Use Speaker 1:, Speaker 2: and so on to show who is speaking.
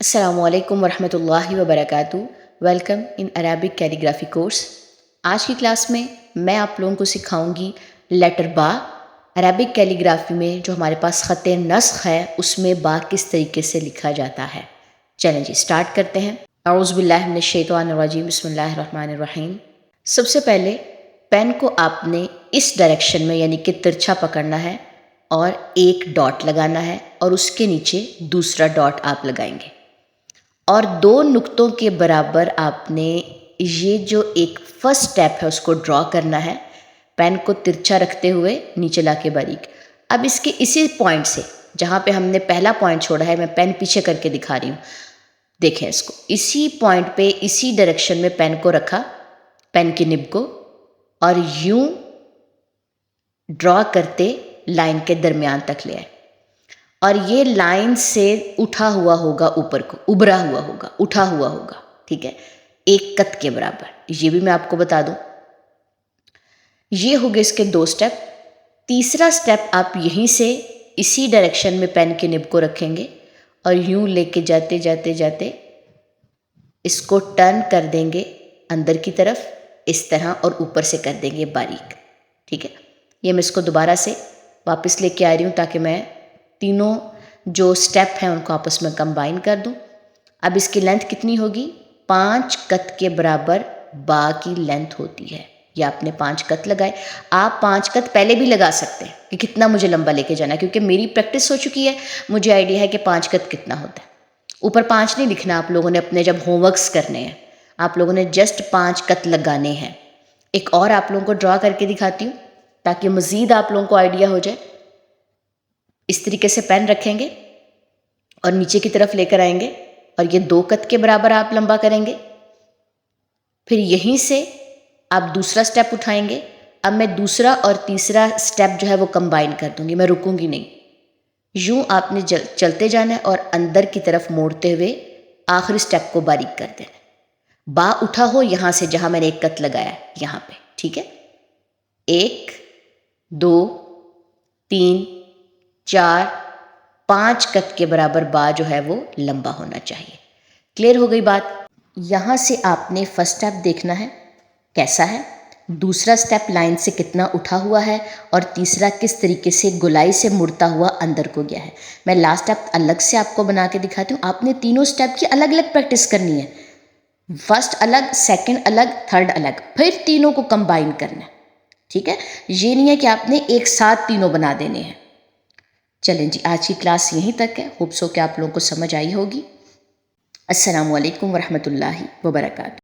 Speaker 1: अस्सलामुअलैकुम वरहमतुल्लाहि वबरकातुहू। Welcome in Arabic calligraphy course. आज की क्लास में मैं आप लोगों को सिखाऊंगी लेटर बा। अरबिक कैलीग्राफी में जो हमारे पास ख़त नस्ख है उसमें बा किस तरीके से लिखा जाता है। चलें जी स्टार्ट करते हैं। औज़ु बिल्लाहि मिनश शैतानिर रजीम, बिस्मिल्लाहिर रहमानिर रहीम। सबसे पहले पेन को आपने इस डायरेक्शन में यानी कि तिरछा पकड़ना है और एक डॉट लगाना है और उसके नीचे दूसरा डॉट आप लगाएंगे और दो नुक्तों के बराबर आपने ये जो एक फर्स्ट स्टेप है उसको ड्रॉ करना है, पेन को तिरछा रखते हुए नीचे ला के बारीक। अब इसके इसी पॉइंट से जहाँ पे हमने पहला पॉइंट छोड़ा है, मैं पेन पीछे करके दिखा रही हूँ, देखें इसको। इसी पॉइंट पे इसी डायरेक्शन में पेन को रखा, पेन की निब को, और यूं ड्रॉ करते लाइन के दरमियान तक ले आए और ये लाइन से उठा हुआ होगा, ऊपर को उभरा हुआ होगा, उठा हुआ होगा, ठीक है, एक कत के बराबर। ये भी मैं आपको बता दूं। ये हो गए इसके दो स्टेप। तीसरा स्टेप आप यहीं से इसी डायरेक्शन में पेन के निब को रखेंगे और यूं लेके जाते जाते जाते इसको टर्न कर देंगे अंदर की तरफ इस तरह और ऊपर से कर देंगे बारीक, ठीक है। ये मैं इसको दोबारा से वापस लेके आ रही हूँ ताकि मैं तीनों जो स्टेप हैं उनको आपस में कंबाइन कर दूं। अब इसकी लेंथ कितनी होगी? 5 कत के बराबर बा की लेंथ होती है। ये आपने 5 कत लगाए। आप 5 कत पहले भी लगा सकते हैं कि कितना मुझे लंबा लेके जाना है, क्योंकि मेरी प्रैक्टिस हो चुकी है, मुझे आइडिया है कि 5 कत कितना होता है। ऊपर 5 नहीं लिखना आप लोगों ने, अपने जब होमवर्क्स करने हैं आप लोगों ने जस्ट 5 कत लगाने हैं। एक और आप लोगों को ड्रॉ करके दिखाती हूँ ताकि मज़ीद आप लोगों को आइडिया हो जाए। इस तरीके से पेन रखेंगे और नीचे की तरफ लेकर आएंगे और ये 2 कत के बराबर आप लंबा करेंगे। फिर यहीं से आप दूसरा स्टेप उठाएंगे। अब मैं दूसरा और तीसरा स्टेप जो है वो कंबाइन कर दूंगी, मैं रुकूंगी नहीं। यूं आपने चलते जाना है और अंदर की तरफ मोड़ते हुए आखिरी स्टेप को बारीक कर देना। बा उठा हो यहाँ से जहाँ मैंने एक कत लगाया यहाँ पे, ठीक है। 1 2 3 4 5 कत के बराबर बा जो है वो लंबा होना चाहिए। क्लियर हो गई बात? यहाँ से आपने फर्स्ट स्टेप देखना है कैसा है, दूसरा स्टेप लाइन से कितना उठा हुआ है और तीसरा किस तरीके से गोलाई से मुड़ता हुआ अंदर को गया है। मैं लास्ट स्टेप अलग से आपको बना के दिखाती हूँ। आपने तीनों स्टेप की अलग अलग प्रैक्टिस करनी है। फर्स्ट अलग, सेकंड अलग, थर्ड अलग, फिर तीनों को कंबाइन करना है, ठीक है। ये नहीं है कि आपने एक साथ तीनों बना देने हैं। चलें जी, आज की क्लास यहीं तक है। होप सो कि आप लोगों को समझ आई होगी। अस्सलामु अलैकुम वरहमतुल्लाहि वबरकातुहू।